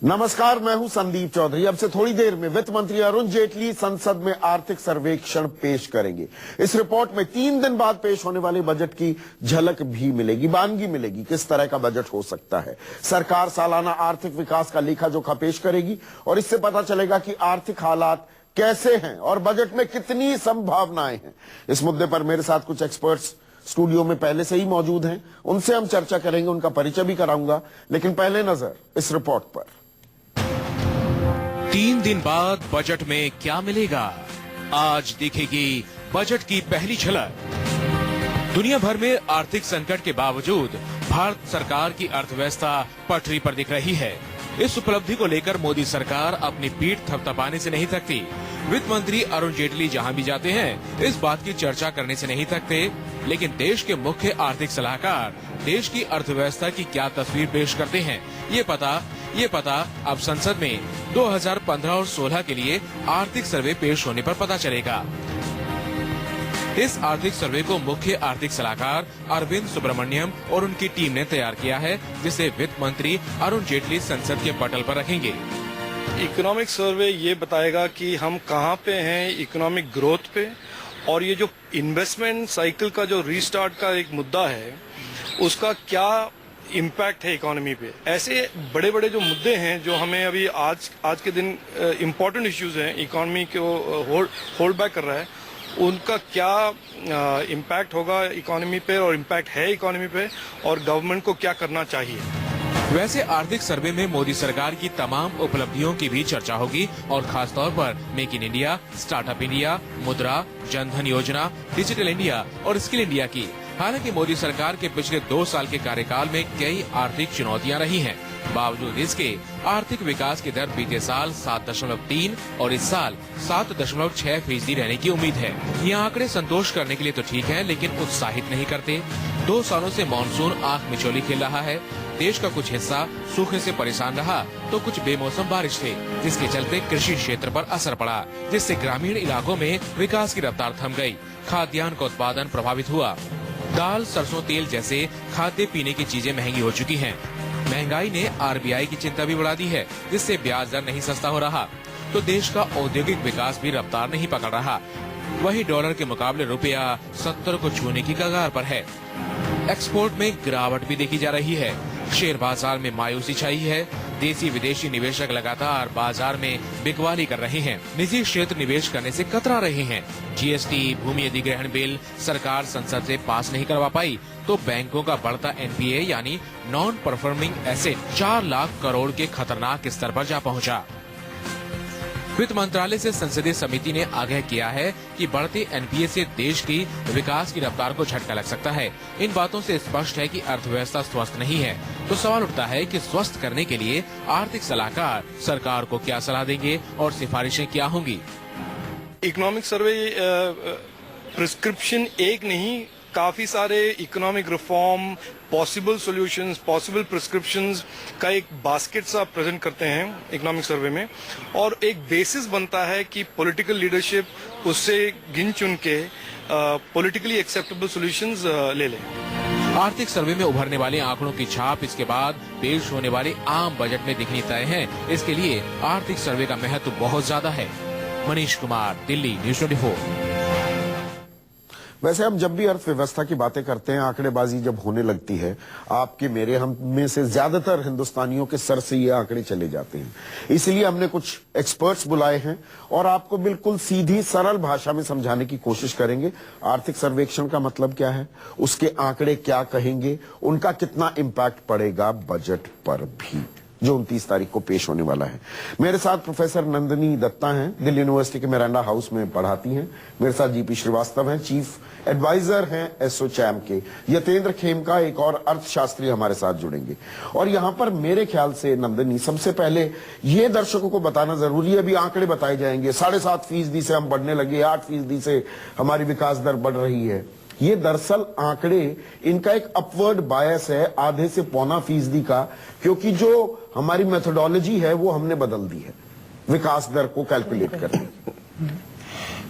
नमस्कार, मैं हूं संदीप चौधरी। अब से थोड़ी देर में वित्त मंत्री अरुण जेटली संसद में आर्थिक सर्वेक्षण पेश करेंगे। इस रिपोर्ट में 3 दिन बाद पेश होने वाले बजट की झलक भी मिलेगी, बानगी मिलेगी किस तरह का बजट हो सकता है। सरकार सालाना आर्थिक विकास का लेखा जोखा पेश करेगी और इससे पता चलेगा कि आर्थिक हालात कैसे हैं और बजट में कितनी संभावनाएं हैं। इस मुद्दे पर मेरे साथ कुछ एक्सपर्ट्स स्टूडियो में पहले से ही मौजूद हैं, उनसे हम चर्चा करेंगे, उनका परिचय भी कराऊंगा। लेकिन पहले नजर इस रिपोर्ट पर। 3 दिन बाद बजट में क्या मिलेगा? आज दिखेगी बजट की पहली झलक। दुनिया भर में आर्थिक संकट के बावजूद भारत सरकार की अर्थव्यवस्था पटरी पर दिख रही है। इस उपलब्धि को लेकर मोदी सरकार अपनी पीठ थपथपाने से नहीं थकती। वित्त मंत्री अरुण जेटली जहां भी जाते हैं इस बात की चर्चा करने से नहीं थकते। लेकिन देश के मुख्य आर्थिक सलाहकार देश की अर्थव्यवस्था की क्या तस्वीर पेश करते हैं, ये पता अब संसद में 2015 और 16 के लिए आर्थिक सर्वे पेश होने पर पता चलेगा। इस आर्थिक सर्वे को मुख्य आर्थिक सलाहकार अरविंद सुब्रमण्यम और उनकी टीम ने तैयार किया है, जिसे वित्त मंत्री अरुण जेटली संसद के पटल पर रखेंगे। इकोनॉमिक सर्वे ये बताएगा कि हम कहाँ पे हैं इकोनॉमिक ग्रोथ पे, और ये जो इन्वेस्टमेंट साइकिल का जो रीस्टार्ट का एक मुद्दा है उसका क्या इम्पैक्ट है इकोनॉमी पे। ऐसे बड़े बड़े जो मुद्दे हैं जो हमें अभी आज के दिन इम्पोर्टेंट इश्यूज हैं, इकोनॉमी को होल्ड बैक कर रहा है, उनका क्या इम्पैक्ट होगा इकोनॉमी पे और इम्पैक्ट है इकोनॉमी पे, और गवर्नमेंट को क्या करना चाहिए। वैसे आर्थिक सर्वे में मोदी सरकार की तमाम उपलब्धियों की भी चर्चा होगी और खास तौर पर make in India, startup India, मुद्रा, जनधन योजना, डिजिटल इंडिया और स्किल इंडिया की। हालांकि मोदी सरकार के पिछले 2 साल के कार्यकाल में कई आर्थिक चुनौतियां रही हैं। बावजूद इसके आर्थिक विकास की दर बीते साल 7.3 और इस साल 7.6% रहने की उम्मीद है। ये आंकड़े संतोष करने के लिए तो ठीक है, लेकिन उत्साहित नहीं करते। 2 सालों से मानसून आंख मिचौली खेल रहा है। देश का कुछ हिस्सा सूखे से परेशान रहा तो कुछ बेमौसम बारिश थे, जिसके चलते कृषि क्षेत्र पर असर पड़ा, जिससे ग्रामीण इलाकों में विकास की रफ्तार थम गई। खाद्यान्न का उत्पादन प्रभावित हुआ। दाल, सरसों तेल जैसे खाद्य पीने की चीजें महंगी हो चुकी हैं। महंगाई ने आरबीआई की चिंता भी बढ़ा दी है, जिससे ब्याज दर नहीं सस्ता हो रहा, तो देश का औद्योगिक विकास भी रफ्तार नहीं पकड़ रहा। वहीं डॉलर के मुकाबले रुपया 70 को छूने की कगार पर है। एक्सपोर्ट में गिरावट भी देखी जा रही है। शेयर बाजार में मायूसी छाई है। देसी विदेशी निवेशक लगातार बाजार में बिकवाली कर रहे हैं। निजी क्षेत्र निवेश करने से कतरा रहे हैं। जीएसटी, भूमि अधिग्रहण बिल सरकार संसद से पास नहीं करवा पाई, तो बैंकों का बढ़ता एनपीए यानी non performing asset 4 lakh crore के खतरनाक स्तर पर जा पहुंचा। वित्त मंत्रालय से संसदीय समिति ने आगाह किया है कि बढ़ते एनपीए से देश की विकास की रफ्तार को झटका लग सकता है। इन बातों से स्पष्ट है कि अर्थव्यवस्था स्वस्थ नहीं है। तो सवाल उठता है कि स्वस्थ करने के लिए आर्थिक सलाहकार सरकार को क्या सलाह देंगे और सिफारिशें क्या होंगी। इकोनॉमिक सर्वे प्रिस्क्रिप्शन एक नहीं, काफी सारे economic reform, possible solutions, possible prescriptions का एक बास्केट सा प्रेजेंट करते हैं इकोनॉमिक सर्वे में, और एक बेसिस बनता है कि पॉलिटिकल लीडरशिप उससे गिन चुन के पॉलिटिकली एक्सेप्टेबल सॉल्यूशंस ले ले। आर्थिक सर्वे में उभरने वाले आंकड़ों की छाप इसके बाद पेश होने वाले आम बजट में दिखनी तय है। इसके लिए आर्थिक सर्वे का महत्व बहुत ज्यादा है। मनीष कुमार, दिल्ली, न्यूज़ 24। वैसे हम जब भी अर्थव्यवस्था की बातें करते हैं, आंकड़ेबाजी जब होने लगती है, आपके मेरे हम में से ज्यादातर हिंदुस्तानियों के सर से ये आंकड़े चले जाते हैं। इसलिए हमने कुछ एक्सपर्ट्स बुलाए हैं और आपको बिल्कुल सीधी सरल भाषा में समझाने की कोशिश करेंगे। आर्थिक सर्वेक्षण का मतलब क्या है, उसके आंकड़े क्या कहेंगे, उनका कितना इम्पैक्ट पड़ेगा बजट पर भी, जो 29 तारीख को पेश होने वाला है। मेरे साथ प्रोफेसर नंदिनी दत्ता हैं, दिल्ली यूनिवर्सिटी के मिरांडा हाउस में पढ़ाती हैं। मेरे साथ जीपी श्रीवास्तव हैं, चीफ एडवाइजर हैं एसोचैम के। यतेंद्र खेमका, एक और अर्थशास्त्री हमारे साथ जुड़ेंगे। और यहाँ पर मेरे ख्याल से नंदिनी, सबसे पहले ये दर्शकों को बताना जरूरी है, अभी आंकड़े बताए जाएंगे, 7.5% से हम बढ़ने लगे, 8% से हमारी विकास दर बढ़ रही है। ये दरअसल आंकड़े, इनका एक अपवर्ड बायस है, आधे से 0.25% का, क्योंकि जो हमारी मेथोडोलॉजी है वो हमने बदल दी है विकास दर को कैलकुलेट करने।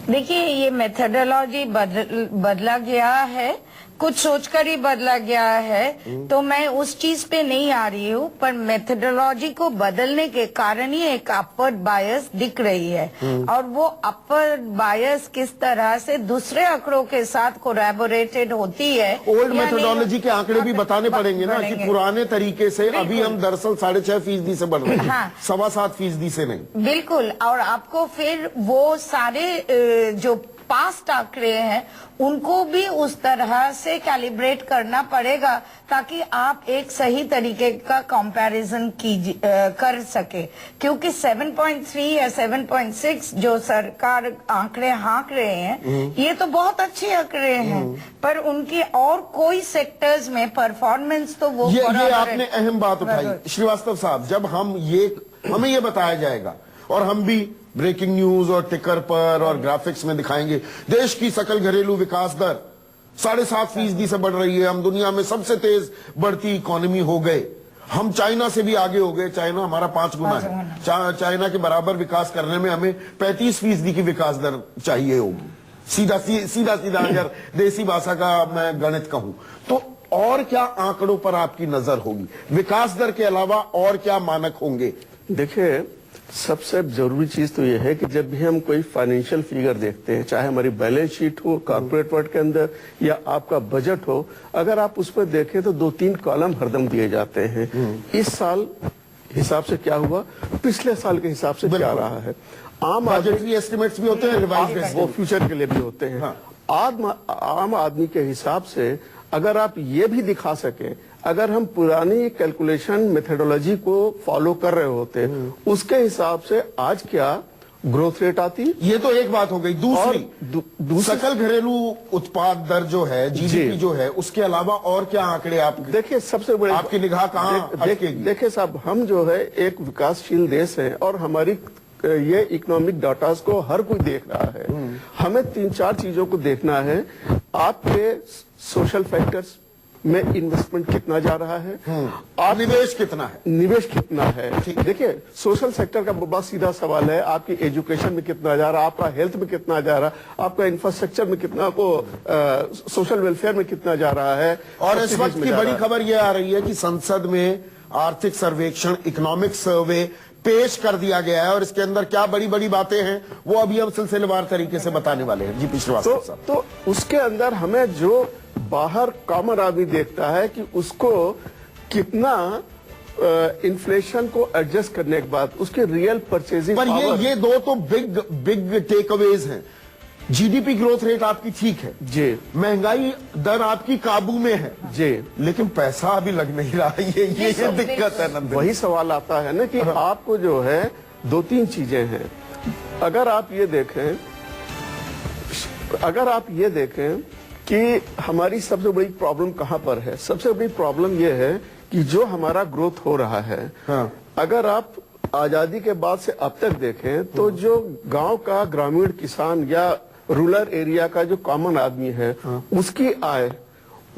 देखिए, ये मेथोडोलॉजी बदला गया है कुछ सोचकर ही बदला गया है, तो मैं उस चीज पे नहीं आ रही हूँ, पर मेथोडोलॉजी को बदलने के कारण ही एक अपवर्ड बायस दिख रही है। और वो अपवर्ड बायस किस तरह से दूसरे आंकड़ों के साथ कोलैबोरेटेड होती है। ओल्ड मेथोडोलॉजी के आंकड़े भी बताने पड़ेंगे ना, कि पुराने तरीके से अभी हम दरअसल 6.5% से बढ़ रहे हैं, हाँ। 7.25% से नहीं। बिल्कुल। और आपको फिर वो सारे जो पास्ट आंकड़े हैं उनको भी उस तरह से कैलिब्रेट करना पड़ेगा, ताकि आप एक सही तरीके का कंपैरिजन कर सके। क्योंकि 7.3 या 7.6 जो सरकार आंकड़े हाँक रहे हैं, ये तो बहुत अच्छे आंकड़े हैं, पर उनकी और कोई सेक्टर्स में परफॉर्मेंस तो वो ये आपने अहम बात उठाई श्रीवास्तव साहब। जब हमें ये बताया जाएगा और हम भी ब्रेकिंग न्यूज और टिकर पर और ग्राफिक्स में दिखाएंगे देश की सकल घरेलू विकास दर 7.5% से बढ़ रही है, हम दुनिया में सबसे तेज बढ़ती इकोनॉमी हो गए, हम चाइना से भी आगे हो गए, चाइना हमारा 5 गुना है, चाइना के बराबर विकास करने में हमें 35% की विकास दर चाहिए होगी, सीधा अगर देसी भाषा का मैं गणित कहूं तो। और क्या आंकड़ों पर आपकी नजर होगी, विकास दर के अलावा और क्या मानक होंगे? देखिए, सबसे जरूरी चीज तो यह है कि जब भी हम कोई फाइनेंशियल फिगर देखते हैं, चाहे हमारी बैलेंस शीट हो कॉर्पोरेट वर्ल्ड के अंदर या आपका बजट हो, अगर आप उस पर देखें तो 2-3 कॉलम हरदम दिए जाते हैं। इस साल हिसाब से क्या हुआ, पिछले साल के हिसाब से क्या रहा है। आम बजटरी एस्टिमेट्स भी होते हैं, रिवाइज्ड वो फ्यूचर के लिए भी होते हैं। आम आदमी के हिसाब से अगर आप ये भी दिखा सके, अगर हम पुरानी कैलकुलेशन मेथोडोलॉजी को फॉलो कर रहे होते उसके हिसाब से आज क्या ग्रोथ रेट आती। ये तो एक बात हो गई। दूसरी सकल घरेलू उत्पाद दर जो है, जीडीपी जो है, उसके अलावा और क्या आंकड़े आप देखिए, सबसे बड़े आपकी निगाह कहाँ अटकेगी? देखिए साहब, हम जो है एक विकासशील देश है और हमारी ये इकोनॉमिक डाटा को हर कोई देख रहा है। हमें 3-4 चीजों को देखना है। आपके सोशल फैक्टर्स में इन्वेस्टमेंट कितना जा रहा है, और निवेश कितना है। देखिए, सोशल सेक्टर का बहुत सीधा सवाल है, आपकी एजुकेशन में कितना जा रहा है, आपका हेल्थ में कितना जा रहा है, आपका इंफ्रास्ट्रक्चर में कितना, सोशल वेलफेयर में कितना जा रहा है। और इस वक्त की बड़ी खबर यह आ रही है कि संसद में आर्थिक सर्वेक्षण, इकोनॉमिक सर्वे पेश कर दिया गया है और इसके अंदर क्या बड़ी बड़ी बातें हैं वो अभी हम सिलसिलेवार तरीके से बताने वाले हैं। जी श्रीवास्तव साहब, तो उसके अंदर हमें जो बाहर कॉमन आदमी देखता है कि उसको कितना इन्फ्लेशन को एडजस्ट करने के बाद उसके रियल परचेजिंग पर ये दो तो बिग टेक अवेज हैं। जीडीपी ग्रोथ रेट आपकी ठीक है जी, महंगाई दर आपकी काबू में है जी, लेकिन पैसा अभी लग नहीं रहा। ये दिक्कत है ना। वही सवाल आता है ना कि आपको जो है 2-3 चीजें हैं। अगर आप ये देखें कि हमारी सबसे बड़ी प्रॉब्लम कहां पर है। सबसे बड़ी प्रॉब्लम यह है कि जो हमारा ग्रोथ हो रहा है, अगर आप आजादी के बाद से अब तक देखें तो जो गांव का ग्रामीण किसान या रूरल एरिया का जो कॉमन आदमी है, उसकी आय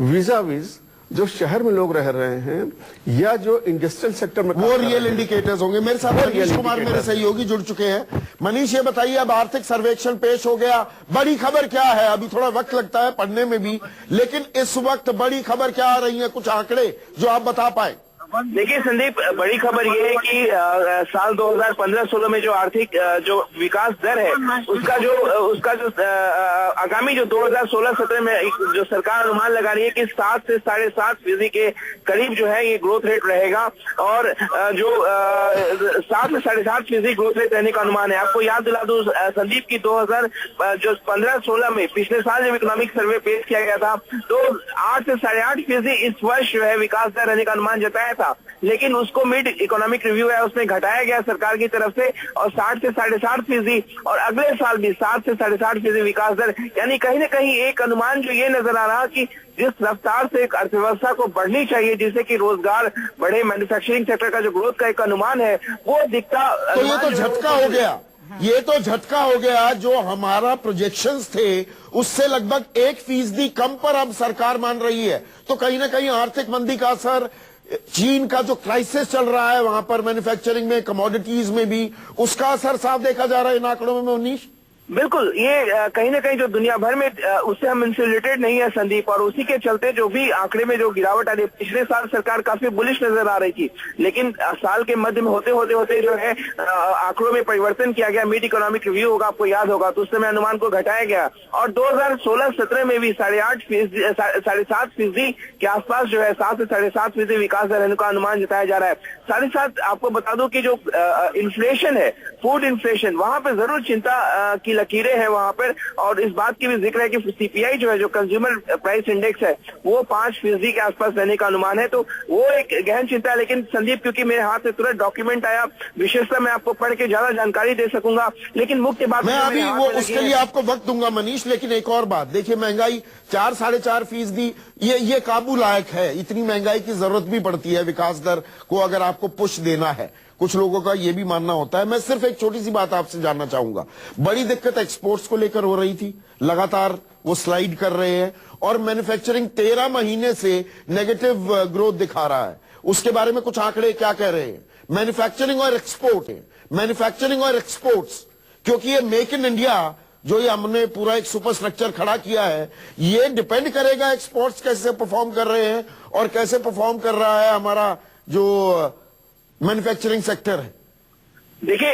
विज़ाविज़ जो शहर में लोग रह रहे हैं या जो इंडस्ट्रियल सेक्टर में, वो रियल इंडिकेटर्स होंगे। मेरे साथ मनीष कुमार मेरे सहयोगी जुड़ चुके हैं। मनीष, ये बताइए, अब आर्थिक सर्वेक्षण पेश हो गया, बड़ी खबर क्या है? अभी थोड़ा वक्त लगता है पढ़ने में भी, लेकिन इस वक्त बड़ी खबर क्या आ रही है? कुछ आंकड़े जो आप बता पाए। देखिए संदीप, बड़ी खबर ये है कि साल 2015-16 में जो आर्थिक जो विकास दर है उसका जो आगामी जो 2016-17 में जो सरकार अनुमान लगा रही है कि 7 से 7.5% के करीब जो है ये ग्रोथ रेट रहेगा और जो 7 से 7.5% ग्रोथ रेट रहने का अनुमान है। आपको याद दिला दूं संदीप की 2015-16 में पिछले साल जब इकोनॉमिक सर्वे पेश किया गया था तो 8 से 8.5% इस वर्ष जो है विकास दर रहने का अनुमान जताया था, लेकिन उसको मिड इकोनॉमिक रिव्यू है उसमें घटाया गया सरकार की तरफ से और 60 से 7.5% और अगले साल भी 7 से 7.5% विकास दर। यानी कहीं न कहीं एक अनुमान जो ये नजर आ रहा कि जिस रफ्तार से एक अर्थव्यवस्था को बढ़नी चाहिए जिससे कि रोजगार बढ़े, मैन्युफैक्चरिंग सेक्टर का जो ग्रोथ का एक अनुमान है वो दिखता। तो ये तो झटका हो गया, ये तो झटका हो गया। जो हमारा प्रोजेक्शंस थे उससे लगभग 1% कम पर अब सरकार मान रही है। तो कहीं ना कहीं आर्थिक मंदी का असर, चीन का जो क्राइसिस चल रहा है वहां पर मैन्युफैक्चरिंग में, कमोडिटीज में भी, उसका असर साफ देखा जा रहा है इन आंकड़ों में। मनीष, बिल्कुल, ये कहीं ना कहीं जो दुनिया भर में उससे हम इंसुलेटेड नहीं है संदीप, और उसी के चलते जो भी आंकड़े में जो गिरावट आ रही है, पिछले साल सरकार काफी बुलिश नजर आ रही थी, लेकिन साल के मध्य में होते जो है आंकड़ों में परिवर्तन किया गया। मिड इकोनॉमिक रिव्यू होगा, आपको याद होगा, तो उस समय अनुमान को घटाया गया और 2016-17 में भी 7.5% के आसपास जो है 7 से 7.5% विकास दर रहने का अनुमान जताया जा रहा है। 7.5 आपको बता दूं कि जो इन्फ्लेशन है, फूड इन्फ्लेशन, वहां पे जरूर चिंता की लकीरें हैं वहां पर, और इस बात की भी जिक्र है कि सीपीआई जो है, जो कंज्यूमर प्राइस इंडेक्स है, वो 5% के आसपास रहने का अनुमान है, तो वो एक गहन चिंता है। लेकिन संदीप, क्योंकि मेरे हाथ में तुरंत डॉक्यूमेंट आया, विशेषता मैं आपको पढ़ के ज्यादा जानकारी दे सकूंगा, लेकिन मुख्य बात मैं अभी वो उसके लिए आपको वक्त दूंगा मनीष, लेकिन एक और बात देखिए, महंगाई 4-4.5%, ये काबू लायक है। इतनी महंगाई की जरूरत भी पड़ती है विकास दर को अगर आपको पुश देना है। कुछ लोगों का ये भी मानना होता है। मैं सिर्फ एक छोटी सी बात आपसे जानना चाहूंगा, बड़ी दिक्कत एक्सपोर्ट्स को लेकर हो रही थी, लगातार वो स्लाइड कर रहे हैं, और मैन्युफैक्चरिंग 13 महीने से नेगेटिव ग्रोथ दिखा रहा है। उसके बारे में कुछ आंकड़े क्या कह रहे हैं? मैन्युफैक्चरिंग और एक्सपोर्ट है, मैन्युफैक्चरिंग और एक्सपोर्ट्स, क्योंकि ये मेक इन इंडिया जो ये हमने पूरा एक सुपर स्ट्रक्चर खड़ा किया है, ये डिपेंड करेगा एक्सपोर्ट्स कैसे परफॉर्म कर रहे हैं और कैसे परफॉर्म कर रहा है हमारा जो मैन्युफैक्चरिंग सेक्टर है। देखिए,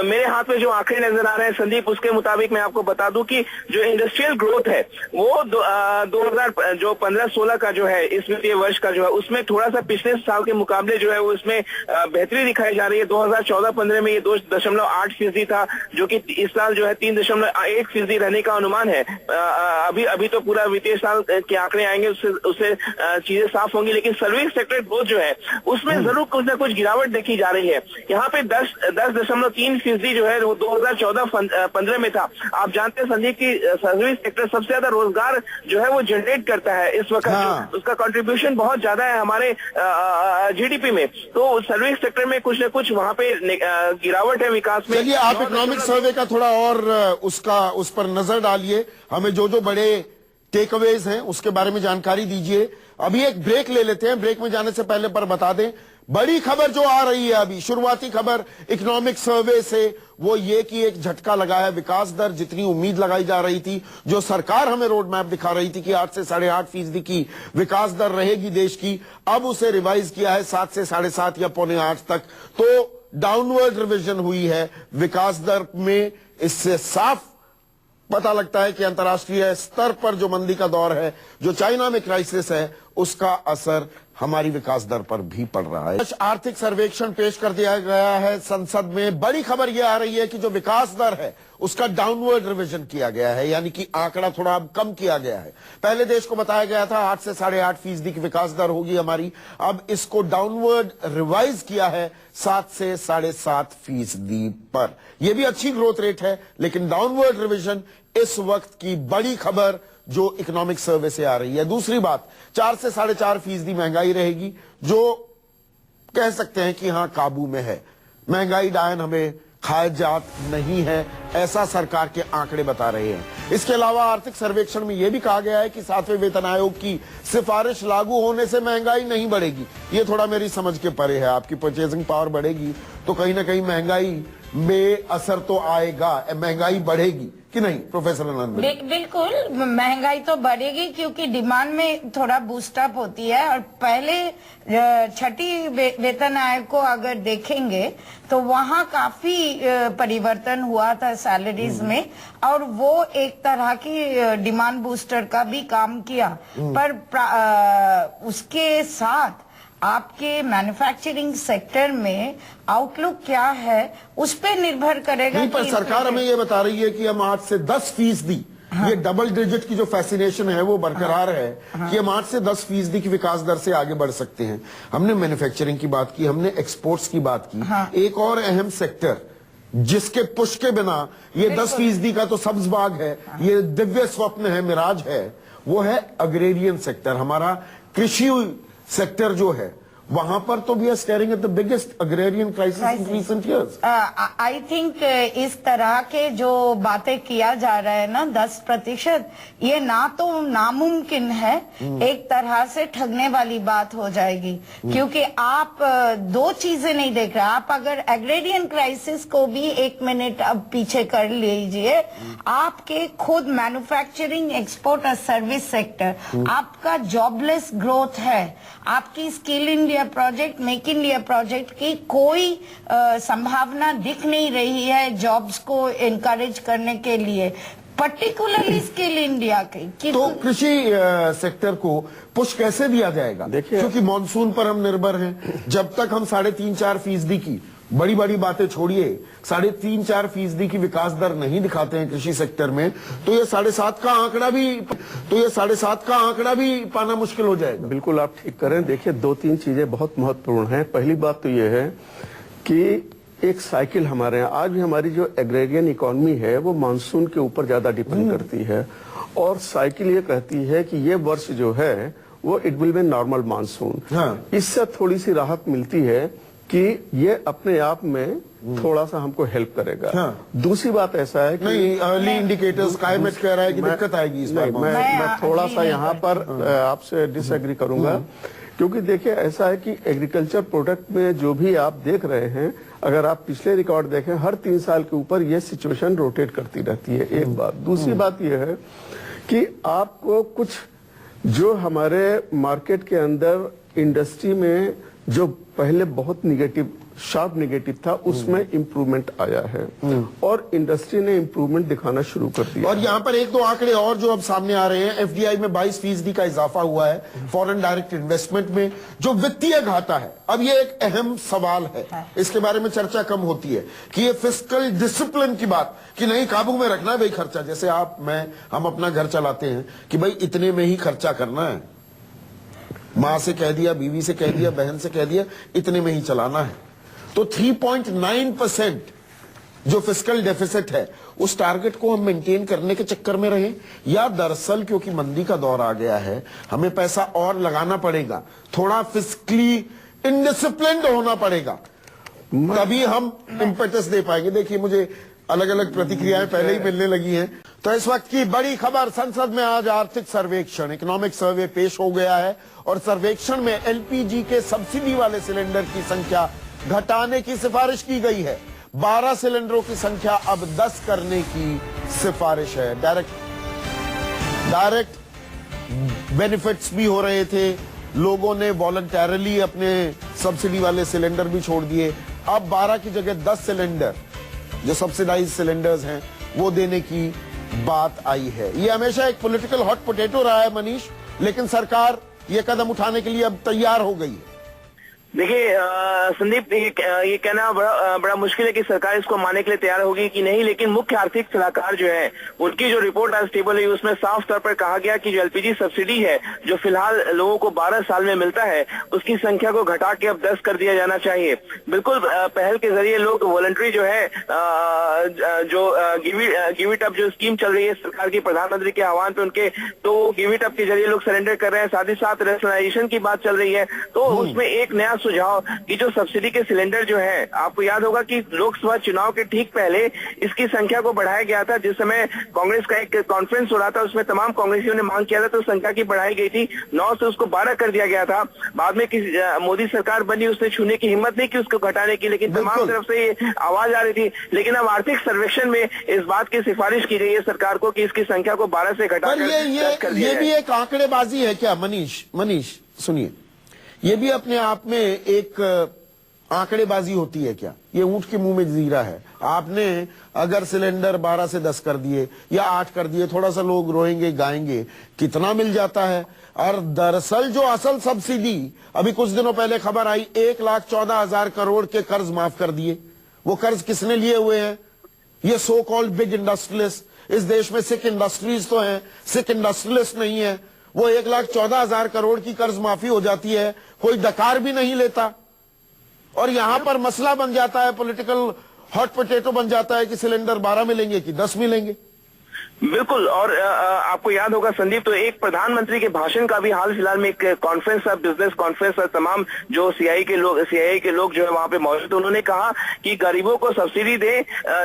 मेरे हाथ में जो आंकड़े नजर आ रहे हैं संदीप, उसके मुताबिक मैं आपको बता दूं कि जो इंडस्ट्रियल ग्रोथ है वो 2015-16 का जो है, इस वित्तीय वर्ष का जो है, उसमें थोड़ा सा पिछले साल के मुकाबले जो है वो इसमें बेहतरी दिखाई जा रही है। 2014-15 में ये 2.8% था, जो कि इस साल जो है 3.1% रहने का अनुमान है। अभी तो पूरा वित्तीय साल के आंकड़े आएंगे, उससे चीजें साफ होंगी, लेकिन सर्विस सेक्टर ग्रोथ जो है उसमें जरूर कुछ ना कुछ गिरावट देखी जा रही है। यहाँ पे 10.3% जो है वो 2014-15 में था। आप जानते हैं संदीप की सर्विस सेक्टर सबसे ज्यादा रोजगार जो है वो जनरेट करता है इस वक्त। हाँ। उसका कंट्रीब्यूशन बहुत ज्यादा है हमारे जीडीपी में, तो सर्विस सेक्टर में कुछ न कुछ वहां पे गिरावट है विकास में। चलिए, आप इकोनॉमिक सर्वे का थोड़ा और उस पर नजर डालिए, हमें जो बड़े टेक अवेज हैं उसके बारे में जानकारी दीजिए। अभी एक ब्रेक ले लेते हैं, ब्रेक में जाने से पहले पर बता दें बड़ी खबर जो आ रही है अभी, शुरुआती खबर इकोनॉमिक सर्वे से, वो ये कि एक झटका लगा है। विकास दर जितनी उम्मीद लगाई जा रही थी, जो सरकार हमें रोड मैप दिखा रही थी कि 8 से 8.5% की विकास दर रहेगी देश की, अब उसे रिवाइज किया है 7 से 7.5 या 7.25 तक। तो डाउनवर्ड रिविजन हुई है विकास दर में। इससे साफ पता लगता है कि अंतर्राष्ट्रीय स्तर पर जो मंदी का दौर है, जो चाइना में क्राइसिस है, उसका असर हमारी विकास दर पर भी पड़ रहा है। आर्थिक सर्वेक्षण पेश कर दिया गया है संसद में। बड़ी खबर यह आ रही है कि जो विकास दर है उसका डाउनवर्ड रिवीजन किया गया है, यानी कि आंकड़ा थोड़ा अब कम किया गया है। पहले देश को बताया गया था 8 से 8.5% की विकास दर होगी हमारी, अब इसको डाउनवर्ड रिवाइज किया है 7 से 7.5% पर। यह भी अच्छी ग्रोथ रेट है, लेकिन डाउनवर्ड रिवीजन इस वक्त की बड़ी खबर जो इकोनॉमिक सर्वे से आ रही है। दूसरी बात, 4 से 4.5% महंगाई रहेगी, जो कह सकते हैं कि हां काबू में है। महंगाई डायन हमें खायजात नहीं है, ऐसा सरकार के आंकड़े बता रहे हैं। इसके अलावा आर्थिक सर्वेक्षण में यह भी कहा गया है कि 7वें वेतन आयोग की सिफारिश लागू होने से महंगाई नहीं बढ़ेगी। ये थोड़ा मेरी समझ के परे है। आपकी परचेजिंग पावर बढ़ेगी तो कहीं ना कहीं महंगाई में असर तो आएगा, महंगाई बढ़ेगी कि नहीं प्रोफेसर आनंद? बिल्कुल महंगाई तो बढ़ेगी, क्योंकि डिमांड में थोड़ा बूस्टअप होती है। और पहले छठी वेतन आयोग को अगर देखेंगे तो वहाँ काफी परिवर्तन हुआ था सैलरीज में, और वो एक तरह की डिमांड बूस्टर का भी काम किया। पर उसके साथ आपके मैन्युफैक्चरिंग सेक्टर में आउटलुक क्या है उस पे निर्भर करेगा। नहीं, पर सरकार हमें ये बता रही है कि हम 8 से 10%, हाँ। ये डबल डिजिट की जो फैसिनेशन है वो बरकरार है, हाँ। कि हम 8 से 10% की विकास दर से आगे बढ़ सकते हैं। हमने मैन्युफैक्चरिंग की बात की, हमने एक्सपोर्ट्स की बात की, हाँ। एक और अहम सेक्टर जिसके पुश के बिना ये 10% का तो सब्ज बाग है, हाँ। ये दिव्य स्वप्न है, मिराज है, वो है अग्रेरियन सेक्टर। हमारा कृषि सेक्टर जो है वहां पर तो we are staring at the biggest agrarian crisis in recent years. I think इस तरह के जो बातें किया जा रहा है ना 10%, ये ना तो नामुमकिन है, एक तरह से ठगने वाली बात हो जाएगी, क्योंकि आप दो चीजें नहीं देख रहे। आप अगर एग्रेरियन क्राइसिस को भी 1 मिनट अब पीछे कर लीजिए, आपके खुद मैन्युफैक्चरिंग, एक्सपोर्ट और सर्विस सेक्टर, आपका जॉबलेस ग्रोथ है, आपकी skill India project, make India project की कोई संभावना दिख नहीं रही है जॉब्स को एनकरेज करने के लिए, पर्टिकुलरली स्किल इंडिया की। तो कृषि सेक्टर को पुश कैसे दिया जाएगा? देखिए, क्योंकि मानसून पर हम निर्भर हैं। जब तक हम 3.5-4% की बड़ी बड़ी बातें छोड़िए, 3.5-4% की विकास दर नहीं दिखाते हैं कृषि सेक्टर में, तो ये 7.5 का आंकड़ा भी पाना मुश्किल हो जाएगा। बिल्कुल आप ठीक करें। देखिए 2-3 चीजें बहुत महत्वपूर्ण हैं। पहली बात तो ये है कि एक साइकिल हमारे यहाँ, आज भी हमारी जो एग्रेरियन इकोनॉमी है वो मानसून के ऊपर ज्यादा डिपेंड करती है, और साइकिल ये कहती है कि ये वर्ष जो है वो it will be normal monsoon. हाँ। इससे थोड़ी सी राहत मिलती है कि ये अपने आप में थोड़ा सा हमको हेल्प करेगा। हाँ। दूसरी बात ऐसा है कि नहीं, अर्ली इंडिकेटर्स क्लाइमेट कह रहा है कि दिक्कत आएगी इस बार। मैं थोड़ा सा यहाँ पर आपसे डिसएग्री करूंगा, क्योंकि देखिए ऐसा है कि एग्रीकल्चर प्रोडक्ट में जो भी आप देख रहे हैं, अगर आप पिछले रिकॉर्ड देखें, हर 3 साल के ऊपर ये सिचुएशन रोटेट करती रहती है। एक बात। दूसरी बात यह है कि आपको कुछ जो हमारे मार्केट के अंदर इंडस्ट्री में जो पहले बहुत शार्प निगेटिव था, उसमें इम्प्रूवमेंट आया है और इंडस्ट्री ने इम्प्रूवमेंट दिखाना शुरू कर दिया। और यहाँ पर 1-2 आंकड़े और जो अब सामने आ रहे हैं। एफडीआई में 22% का इजाफा हुआ है, फॉरेन डायरेक्ट इन्वेस्टमेंट में। जो वित्तीय घाटा है, अब ये एक अहम सवाल है, इसके बारे में चर्चा कम होती है कि ये फिस्कल डिसिप्लिन की बात, कि नहीं काबू में रखना है भाई खर्चा। जैसे हम अपना घर चलाते हैं कि भाई इतने में ही खर्चा करना है, माँ से कह दिया, बीवी से कह दिया, बहन से कह दिया, इतने में ही चलाना है। तो 3.9% जो फिस्कल डेफिसिट है, उस टारगेट को हम मेंटेन करने के चक्कर में रहे, या दरअसल क्योंकि मंदी का दौर आ गया है, हमें पैसा और लगाना पड़ेगा, थोड़ा फिस्कली इनडिसिप्लिन्ड होना पड़ेगा, तभी हम इम्पेटस दे पाएंगे। देखिए मुझे अलग अलग प्रतिक्रियाएं पहले ही मिलने लगी हैं। तो इस वक्त की बड़ी खबर, संसद में आज आर्थिक सर्वेक्षण, इकोनॉमिक सर्वे पेश हो गया है, और सर्वेक्षण में एलपीजी के सब्सिडी वाले सिलेंडर की संख्या घटाने की सिफारिश की गई है। 12 सिलेंडरों की संख्या अब 10 करने की सिफारिश है। डायरेक्ट बेनिफिट्स भी हो रहे थे, लोगों ने वॉलंटरली अपने सब्सिडी वाले सिलेंडर भी छोड़ दिए। अब 12 की जगह 10 सिलेंडर जो सब्सिडाइज सिलेंडर्स हैं वो देने की बात आई है। ये हमेशा एक पॉलिटिकल हॉट पोटैटो रहा है मनीष, लेकिन सरकार ये कदम उठाने के लिए अब तैयार हो गई है। देखिए संदीप, ये कहना बड़ा मुश्किल है कि सरकार इसको मानने के लिए तैयार होगी कि नहीं, लेकिन मुख्य आर्थिक सलाहकार जो है उनकी जो रिपोर्ट आज टेबल हुई, उसमें साफ तौर पर कहा गया कि जो एलपीजी सब्सिडी है जो फिलहाल लोगों को 12 साल में मिलता है, उसकी संख्या को घटा के अब 10 कर दिया जाना चाहिए। बिल्कुल पहल के जरिए लोग वॉलंटरी जो है जो गिव इट अप जो स्कीम चल रही है सरकार की, प्रधानमंत्री के आह्वान पे उनके, तो गिव इट अप के जरिए लोग सरेंडर कर रहे हैं। साथ ही साथ रैशनलाइजेशन की बात चल रही है, तो उसमें एक नया सुझाव कि जो सब्सिडी के सिलेंडर जो है, आपको याद होगा कि लोकसभा चुनाव के ठीक पहले इसकी संख्या को बढ़ाया गया था। जिस समय कांग्रेस का एक कॉन्फ्रेंस हो रहा था, उसमें तमाम कांग्रेसियों ने मांग किया था, तो संख्या की बढ़ाई गई थी, 9 से उसको 12 कर दिया गया था। बाद में मोदी सरकार बनी, उसने छूने की हिम्मत नहीं की उसको घटाने की, लेकिन तमाम तरफ से ये आवाज आ रही थी। लेकिन अब आर्थिक सर्वेक्षण में इस बात की सिफारिश की गई है सरकार को कि इसकी संख्या को 12 से घटाकर 10 कर दिया ये भी एक आंकड़ेबाजी है क्या मनीष सुनिए, ये भी अपने आप में एक आंकड़ेबाजी होती है क्या? ये ऊंट के मुंह में जीरा है। आपने अगर सिलेंडर 12 से 10 कर दिए या 8 कर दिए, थोड़ा सा लोग रोएंगे गाएंगे, कितना मिल जाता है। और दरअसल जो असल सब्सिडी, अभी कुछ दिनों पहले खबर आई, 1,14,000 करोड़ के कर्ज माफ कर दिए। वो कर्ज किसने लिए हुए हैं? ये सो कॉल्ड बिग इंडस्ट्रियलिस्ट। इस देश में सिक इंडस्ट्रीज तो हैं, सिक इंडस्ट्रियलिस्ट नहीं है। वो 1,14,000 करोड़ की कर्ज माफी हो जाती है, कोई डकार भी नहीं लेता, और यहां पर मसला बन जाता है, पॉलिटिकल हॉट पोटैटो बन जाता है कि सिलेंडर 12 मिलेंगे कि 10 मिलेंगे। बिल्कुल। और आपको याद होगा संदीप, तो एक प्रधानमंत्री के भाषण का भी हाल फिलहाल में एक कॉन्फ्रेंस था, बिजनेस कॉन्फ्रेंस था, तमाम जो सीआईए के लोग जो है वहां पे मौजूद थे। उन्होंने कहा कि गरीबों को सब्सिडी दे,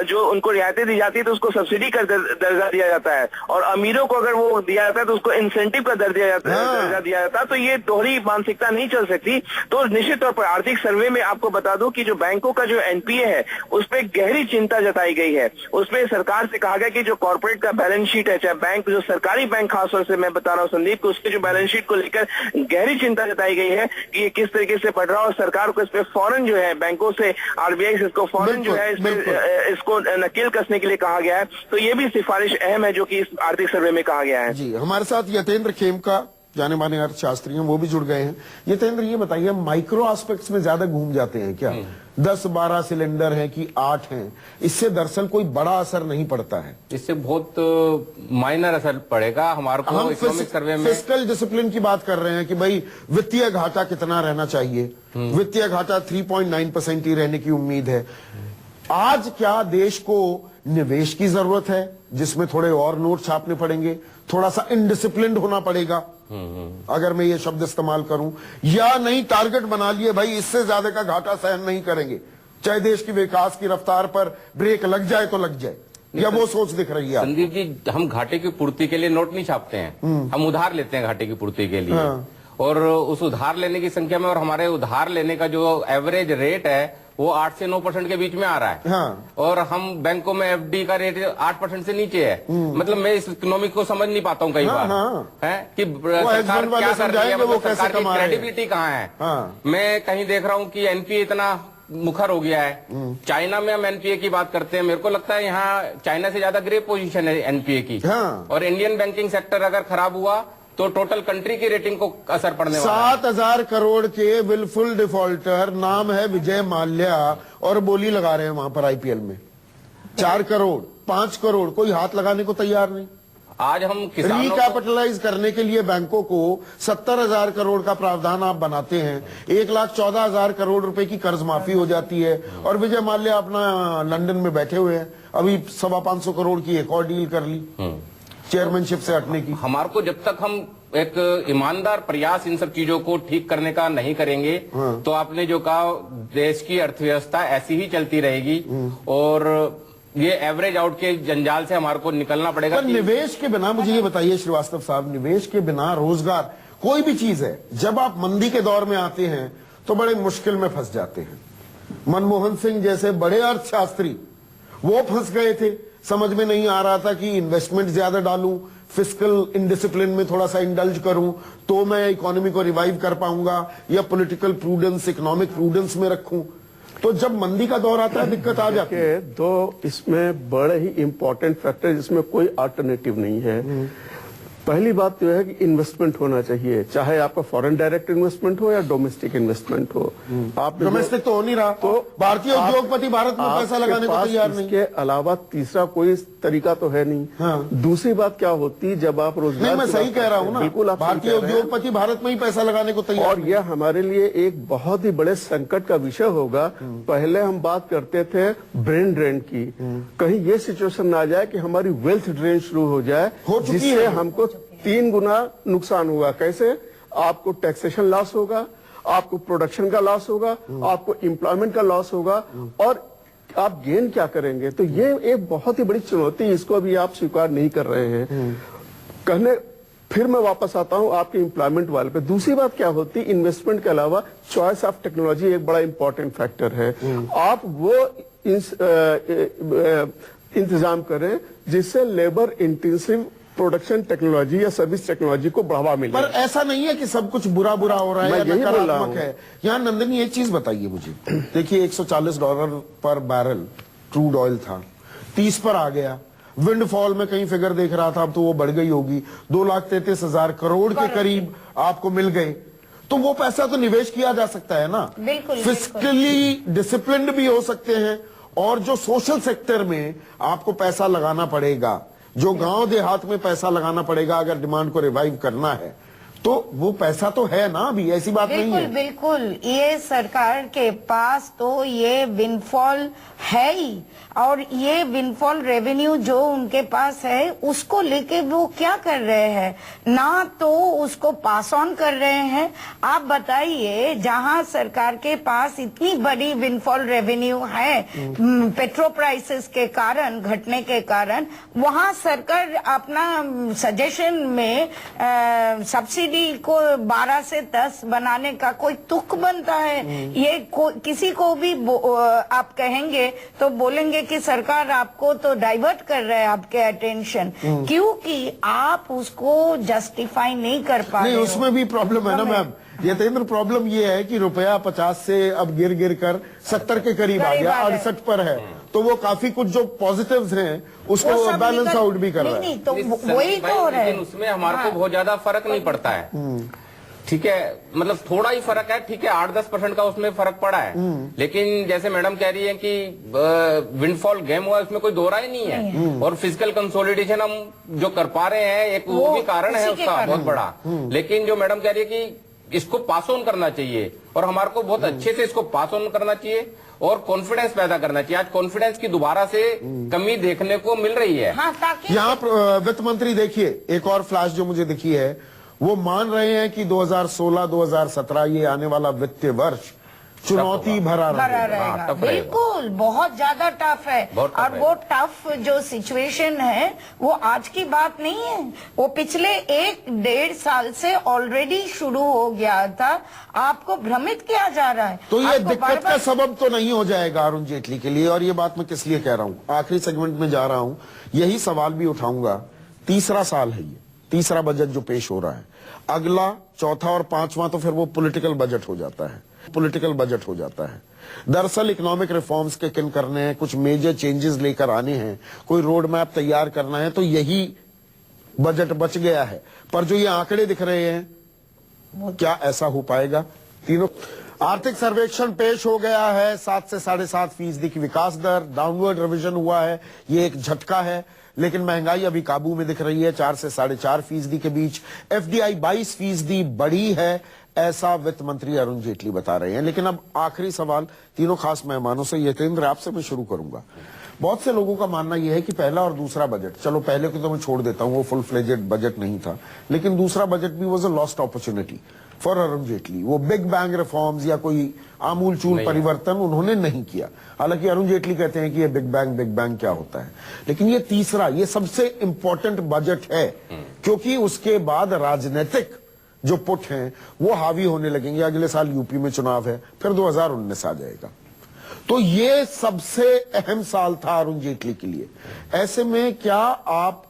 जो उनको रियायतें दी जाती है तो उसको सब्सिडी का दर्जा दिया जाता है, और अमीरों को अगर वो दिया जाता है तो उसको इंसेंटिव का दर्जा दिया जाता है। तो ये दोहरी मानसिकता नहीं चल सकती। तो निश्चित तौर पर आर्थिक सर्वे में आपको बता दूं कि जो बैंकों का जो एनपीए है उस पर गहरी चिंता जताई गई है। उसमें सरकार से कहा गया कि जो कॉर्पोरेट का बैलेंस शीट है, चाहे बैंक, जो सरकारी बैंक खासतौर से मैं बता रहा हूं संदीप, को उसके जो बैलेंस शीट को लेकर गहरी चिंता जताई गई है कि ये किस तरीके से बढ़ रहा है, और सरकार को इस पे फौरन जो है बैंकों से, आरबीआई से इसको फौरन जो है इसको नकेल कसने के लिए कहा गया है। तो ये भी सिफारिश अहम है जो कि इस आर्थिक सर्वे में कहा गया है। जी, हमारे साथ यतेंद्र खेमका, जाने माने अर्थशास्त्री हैं, वो भी जुड़ गए हैं। यतेंद्र, ये बताइए, माइक्रो एस्पेक्ट्स में ज्यादा घूम जाते हैं क्या? 10-12 सिलेंडर है कि 8 हैं, इससे दरअसल कोई बड़ा असर नहीं पड़ता है? इससे बहुत माइनर असर पड़ेगा हमारे को। हम इकोनॉमिक सर्वे में फिस्कल डिसिप्लिन की बात कर रहे हैं कि भाई वित्तीय घाटा कितना रहना चाहिए। वित्तीय घाटा 3.9% ही रहने की उम्मीद है। आज क्या देश को निवेश की जरूरत है, जिसमें थोड़े और नोट छापने पड़ेंगे, थोड़ा सा इनडिसिप्लिन्ड होना पड़ेगा, अगर मैं ये शब्द इस्तेमाल करूं, या नहीं टारगेट बना लिए भाई इससे ज्यादा का घाटा सहन नहीं करेंगे, चाहे देश की विकास की रफ्तार पर ब्रेक लग जाए तो लग जाए, या वो सोच दिख रही है? संदीप जी, हम घाटे की पूर्ति के लिए नोट नहीं छापते हैं, हम उधार लेते हैं घाटे की पूर्ति के लिए। हाँ। और उस उधार लेने की संख्या में, और हमारे उधार लेने का जो एवरेज रेट है वो 8 से 9% के बीच में आ रहा है। हाँ। और हम बैंकों में एफडी का रेट 8% से नीचे है। मतलब मैं इस इकोनॉमिक को समझ नहीं पाता हूँ कई बार। है कि सरकार क्या कर रही है, मतलब सरकार की क्रेडिबिलिटी कहाँ है। हाँ। मैं कहीं देख रहा हूँ कि एनपीए इतना मुखर हो गया है। चाइना में हम एनपीए की बात करते हैं, मेरे को लगता है यहाँ चाइना से ज्यादा ग्रे पोजीशन है एनपीए की। हाँ। और इंडियन बैंकिंग सेक्टर अगर खराब हुआ तो टोटल कंट्री की रेटिंग को असर पड़ने वाला है। 7,000 करोड़ के विलफुल डिफॉल्टर, नाम है विजय माल्या, और बोली लगा रहे हैं वहां पर आईपीएल में। 4 करोड़ 5 करोड़ कोई हाथ लगाने को तैयार नहीं। आज हम किसानों रिकैपिटलाइज करने के लिए बैंकों को 70,000 करोड़ का प्रावधान आप बनाते हैं, 1,14,000 करोड़ रुपए की कर्ज माफी हो जाती है, और विजय माल्या अपना लंदन में बैठे हुए हैं। अभी 525 करोड़ की एक और डील कर ली चेयरमैनशिप से हटने की। हमारे को जब तक हम एक ईमानदार प्रयास इन सब चीजों को ठीक करने का नहीं करेंगे, तो आपने जो कहा, देश की अर्थव्यवस्था ऐसी ही चलती रहेगी, और ये एवरेज आउट के जंजाल से हमारे को निकलना पड़ेगा। निवेश के बिना, मुझे ये बताइए श्रीवास्तव साहब, निवेश के बिना रोजगार, कोई भी चीज है, जब आप मंदी के दौर में आते हैं तो बड़े मुश्किल में फंस जाते हैं। मनमोहन सिंह जैसे बड़े अर्थशास्त्री, वो फंस गए थे। समझ में नहीं आ रहा था कि इन्वेस्टमेंट ज्यादा डालूं, फिस्कल इनडिसिप्लिन में थोड़ा सा इंडल्ज करूं तो मैं इकोनॉमी को रिवाइव कर पाऊंगा, या पॉलिटिकल प्रूडेंस, इकोनॉमिक प्रूडेंस में रखूं। तो जब मंदी का दौर आता है दिक्कत आ जाती है। दो इसमें बड़े ही इंपॉर्टेंट फैक्टर, जिसमें कोई अल्टरनेटिव नहीं है। पहली बात तो है कि इन्वेस्टमेंट होना चाहिए, चाहे आपका फॉरेन डायरेक्ट इन्वेस्टमेंट हो या डोमेस्टिक इन्वेस्टमेंट हो। आप डोमेस्टिक तो हो नहीं रहा, तो भारतीय उद्योगपति भारत में पैसा लगाने को तैयार नहीं। इसके अलावा तीसरा कोई तरीका तो है नहीं। हाँ। दूसरी बात क्या होती, जब आप रोजगार, नहीं, मैं सही कह रहा हूँ ना, बिल्कुल आप भारतीय उद्योगपति भारत में ही पैसा लगाने को तैयार। और यह हमारे लिए एक बहुत ही बड़े संकट का विषय होगा। पहले हम बात करते थे ब्रेन ड्रेन की, कहीं ये सिचुएशन ना आ जाए कि हमारी वेल्थ ड्रेन शुरू हो जाए, जिससे हमको 3 गुना नुकसान होगा। कैसे? आपको टैक्सेशन लॉस होगा, आपको प्रोडक्शन का लॉस होगा, आपको एम्प्लॉयमेंट का लॉस होगा, और आप गेन क्या करेंगे? तो ये एक बहुत ही बड़ी चुनौती, इसको अभी आप स्वीकार नहीं कर रहे हैं। कहने फिर मैं वापस आता हूं आपके एम्प्लॉयमेंट वाले पे। दूसरी बात क्या होती, इन्वेस्टमेंट के अलावा चॉइस ऑफ टेक्नोलॉजी एक बड़ा इंपॉर्टेंट फैक्टर है। आप वो इंतजाम करें जिससे लेबर इंटेंसिव प्रोडक्शन टेक्नोलॉजी या सर्विस टेक्नोलॉजी को बढ़ावा मिले। पर ऐसा नहीं है कि सब कुछ बुरा बुरा हो रहा है या नकारात्मक है। यहाँ नंदनी एक चीज बताइए मुझे, देखिए $140 पर बैरल क्रूड ऑयल था, 30 पर आ गया। विंडफॉल में कहीं फिगर देख रहा था, अब तो वो बढ़ गई होगी, 2,33,000 करोड़ के करीब आपको मिल गए। तो वो पैसा तो निवेश किया जा सकता है ना, बिल्कुल, फिस्कली डिसिप्लिन्ड भी हो सकते हैं। और जो सोशल सेक्टर में आपको पैसा लगाना पड़ेगा, जो गांव देहात में पैसा लगाना पड़ेगा अगर डिमांड को रिवाइव करना है, तो वो पैसा तो है ना अभी, ऐसी बात नहीं बिल्कुल है। बिल्कुल, ये सरकार के पास तो ये विंडफॉल है ही, और ये विंडफॉल रेवेन्यू जो उनके पास है उसको लेके वो क्या कर रहे हैं, ना तो उसको पास ऑन कर रहे हैं। आप बताइए, जहां सरकार के पास इतनी बड़ी विंडफॉल रेवेन्यू है पेट्रोल प्राइसेस के कारण, घटने के कारण, वहां सरकार अपना सजेशन में सब्सिडी को 12 से 10 बनाने का कोई तुक बनता है? ये किसी को भी आप कहेंगे तो बोलेंगे कि सरकार आपको तो डाइवर्ट कर रहा है आपके अटेंशन, क्योंकि आप उसको जस्टिफाई नहीं कर पा रहे नहीं, हो। उसमें भी प्रॉब्लम है ना मैम। यतेंद्र, प्रॉब्लम ये है कि रुपया 50 से अब गिर गिर कर 70 के करीब आ गया, 68 पर है। तो वो काफी कुछ जो पॉजिटिव्स हैं उसको बैलेंस आउट भी कर रहा है। नहीं, तो वही तो हो रहा है। लेकिन उसमें हमारे को बहुत ज्यादा फर्क नहीं पड़ता है। ठीक है, मतलब थोड़ा ही फर्क है, ठीक है, 8-10% का उसमें फर्क पड़ा है। लेकिन जैसे मैडम कह रही है कि विंडफॉल गेम हुआ, उसमें कोई दो राय नहीं है। और फिजिकल कंसोलिडेशन हम जो कर पा रहे हैं, एक वो भी कारण है उसका बहुत बड़ा। लेकिन जो मैडम कह रही है कि इसको पास ऑन करना चाहिए, और हमारे को बहुत अच्छे से इसको पास ऑन करना चाहिए और कॉन्फिडेंस पैदा करना चाहिए। आज कॉन्फिडेंस की दोबारा से कमी देखने को मिल रही है। हाँ, ताकि यहाँ वित्त मंत्री देखिए, एक और फ्लैश जो मुझे दिखी है, वो मान रहे हैं कि 2016-2017 ये आने वाला वित्तीय वर्ष चुनौती भरा रहेगा। बिल्कुल, बहुत ज्यादा टफ है। और वो टफ जो सिचुएशन है वो आज की बात नहीं है, वो पिछले 1-1.5 साल से ऑलरेडी शुरू हो गया था। आपको भ्रमित किया जा रहा है। तो ये दिक्कत का सबब तो नहीं हो जाएगा अरुण जेटली के लिए। और ये बात मैं किस लिए कह रहा हूँ, आखिरी सेगमेंट में जा रहा हूँ, यही सवाल भी उठाऊंगा। तीसरा साल है ये, तीसरा बजट जो पेश हो रहा है। अगला, चौथा और पांचवा तो फिर वो पॉलिटिकल बजट हो जाता है, पॉलिटिकल बजट हो जाता है। दरअसल इकोनॉमिक रिफॉर्म्स के किन करने हैं, कुछ मेजर चेंजेस लेकर आने हैं, कोई रोड मैप तैयार करना है, तो यही बजट बच गया है। पर जो ये आंकड़े दिख रहे हैं, क्या ऐसा हो पाएगा? तीनों आर्थिक सर्वेक्षण पेश हो गया है। 7 से 7.5% की विकास दर, डाउनवर्ड रिवीजन हुआ है, ये एक झटका है। लेकिन महंगाई अभी काबू में दिख रही है, 4 से 4.5% के बीच। एफडीआई 22% बढ़ी है, ऐसा वित्त मंत्री अरुण जेटली बता रहे हैं। लेकिन अब आखिरी सवाल तीनों खास मेहमानों से, यतेंद्र आपसे मैं शुरू करूंगा। बहुत से लोगों का मानना यह है कि पहला और दूसरा बजट, चलो पहले को तो मैं छोड़ देता हूं, वो फुल फ्लेजेड बजट नहीं था, लेकिन दूसरा बजट भी was a lost opportunity for Arun Jaitley. वो बिग बैंग रिफॉर्म्स या कोई आमूल चूल परिवर्तन उन्होंने नहीं किया। हालांकि अरुण जेटली कहते हैं कि ये बिग बैंग क्या होता है, लेकिन ये तीसरा, ये सबसे इंपॉर्टेंट बजट है, क्योंकि उसके बाद राजनीतिक जो पुट हैं वो हावी होने लगेंगे। अगले साल यूपी में चुनाव है, फिर 2019 आ जाएगा। तो ये सबसे अहम साल था अरुण जेटली के लिए। ऐसे में क्या आप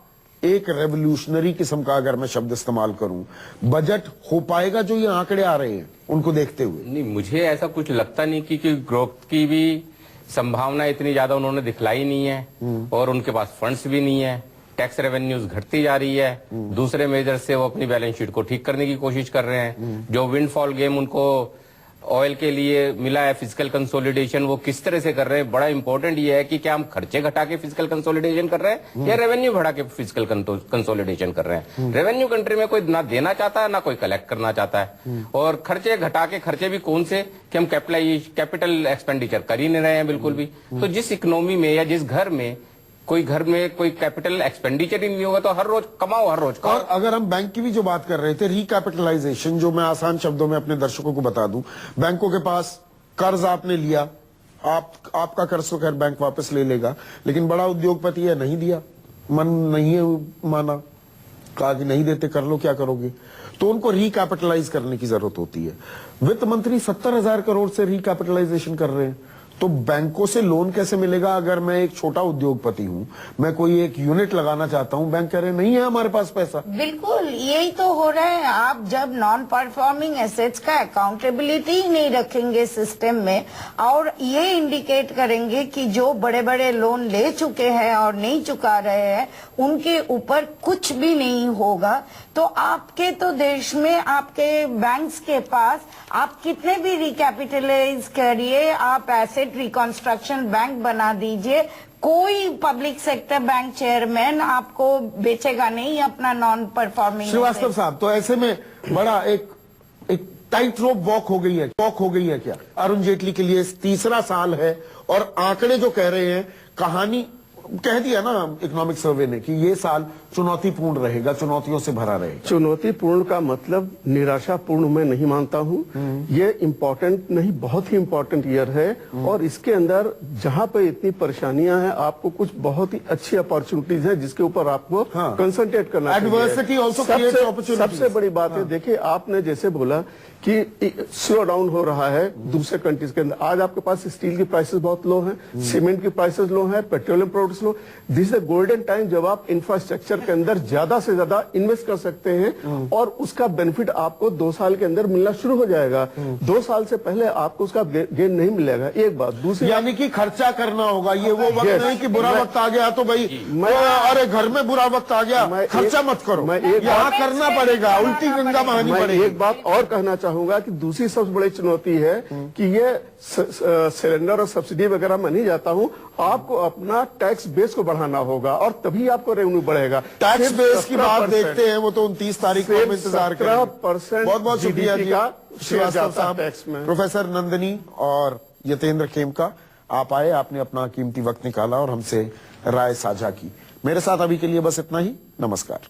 एक रेवोल्यूशनरी किस्म का, अगर मैं शब्द इस्तेमाल करूं, बजट हो पाएगा जो ये आंकड़े आ रहे हैं उनको देखते हुए? नहीं, मुझे ऐसा कुछ लगता नहीं कि ग्रोथ की भी संभावना इतनी ज्यादा उन्होंने दिखलाई नहीं है, और उनके पास फंड्स भी नहीं है। टैक्स रेवेन्यूज घटती जा रही है, दूसरे मेजर से वो अपनी बैलेंस शीट को ठीक करने की कोशिश कर रहे हैं। जो विंडफॉल गेम उनको ऑयल के लिए मिला है, फिजिकल कंसोलिडेशन, वो किस तरह से कर रहे हैं। बड़ा इंपॉर्टेंट ये है कि क्या हम खर्चे घटा के फिजिकल कंसोलिडेशन कर रहे हैं या रेवेन्यू बढ़ा के फिजिकल कंसोलिडेशन कर रहे हैं। रेवेन्यू कंट्री में कोई ना देना चाहता है ना कोई कलेक्ट करना चाहता है, और खर्चे घटा के, खर्चे भी कौन से कि हम कैपिटल एक्सपेंडिचर कर ही नहीं रहे हैं बिल्कुल भी। तो जिस इकोनॉमी में या जिस घर में कोई कैपिटल एक्सपेंडिचर ही नहीं होगा, तो हर रोज कमाओ, हर रोज खाओ। और अगर हम बैंक की भी जो बात कर रहे थे, रिकैपिटलाइजेशन, जो मैं आसान शब्दों में अपने दर्शकों को बता दूं, बैंकों के पास कर्ज आपने लिया, आपका कर्ज तो खैर बैंक वापस ले लेगा, लेकिन बड़ा उद्योगपति है, नहीं दिया, मन नहीं है माना, कहा कि नहीं देते, कर लो, क्या करोगे? तो उनको रिकैपिटलाइज करने की जरूरत होती है। वित्त मंत्री 70,000 करोड़ से रिकैपिटलाइजेशन कर रहे हैं, तो बैंकों से लोन कैसे मिलेगा? अगर मैं एक छोटा उद्योगपति हूं, मैं कोई एक यूनिट लगाना चाहता हूं, बैंक कह रहे नहीं है हमारे पास पैसा। बिल्कुल यही तो हो रहा है। आप जब नॉन परफॉर्मिंग एसेट्स का अकाउंटेबिलिटी ही नहीं रखेंगे सिस्टम में, और ये इंडिकेट करेंगे कि जो बड़े बड़े लोन ले चुके हैं और नहीं चुका रहे हैं उनके ऊपर कुछ भी नहीं होगा, तो आपके तो देश में आपके बैंक्स के पास आप कितने भी रिकैपिटलाइज करिए, आप एसेट प्राइवेट रिकंस्ट्रक्शन बैंक बना दीजिए, कोई पब्लिक सेक्टर बैंक चेयरमैन आपको बेचेगा नहीं अपना नॉन परफॉर्मिंग। श्रीवास्तव साहब, तो ऐसे में बड़ा एक टाइट रोप वॉक हो गई है क्या अरुण जेटली के लिए? तीसरा साल है और आंकड़े जो कह रहे हैं, कहानी कह दिया ना इकोनॉमिक सर्वे ने कि ये साल चुनौतीपूर्ण रहेगा, चुनौतियों से भरा रहेगा। चुनौतीपूर्ण का मतलब निराशापूर्ण मैं नहीं मानता हूं। ये इम्पोर्टेंट नहीं, बहुत ही इम्पोर्टेंट ईयर है और इसके अंदर जहां पे इतनी परेशानियां हैं, आपको कुछ बहुत ही अच्छी अपॉर्चुनिटीज है जिसके ऊपर आपको कंसंट्रेट करना चाहिए। Adversity also creates opportunities. सबसे बड़ी बात है, देखिए आपने जैसे बोला कि स्लो डाउन हो रहा है दूसरे कंट्रीज के अंदर। आज आपके पास स्टील की प्राइसेस बहुत लो हैं, सीमेंट की प्राइसेस लो हैं, petroleum products low. This is a golden time जब आप इंफ्रास्ट्रक्चर के अंदर ज्यादा से ज्यादा इन्वेस्ट कर सकते हैं और उसका बेनिफिट आपको 2 साल के अंदर मिलना शुरू हो जाएगा। 2 साल से पहले आपको उसका गेन नहीं मिलेगा। एक बात। दूसरी, यानी कि खर्चा करना होगा। ये वो वक्त नहीं कि बुरा वक्त आ गया तो भाई अरे घर में बुरा वक्त आ गया खर्चा मत करो, यहाँ करना पड़ेगा, उल्टी गंगा बहानी पड़ेगी। एक बात और कहना चाहूंगा कि दूसरी सबसे बड़ी चुनौती है कि ये सिलेंडर और सब्सिडी वगैरह मैं नहीं जाता हूं, आपको अपना टैक्स बेस को बढ़ाना होगा और तभी आपको रेवेन्यू बढ़ेगा। टैक्स बेस की बात देखते हैं, वो तो 29 तारीख को इंतजार करेंगे। 17% बहुत बहुत शुक्रिया जी श्रीवास्तव साहब, टैक्स में। प्रोफेसर नंदिनी और यतेंद्र खेमका, आप आए, आपने अपना कीमती वक्त निकाला और हमसे राय साझा की। मेरे साथ अभी के लिए बस इतना ही। नमस्कार।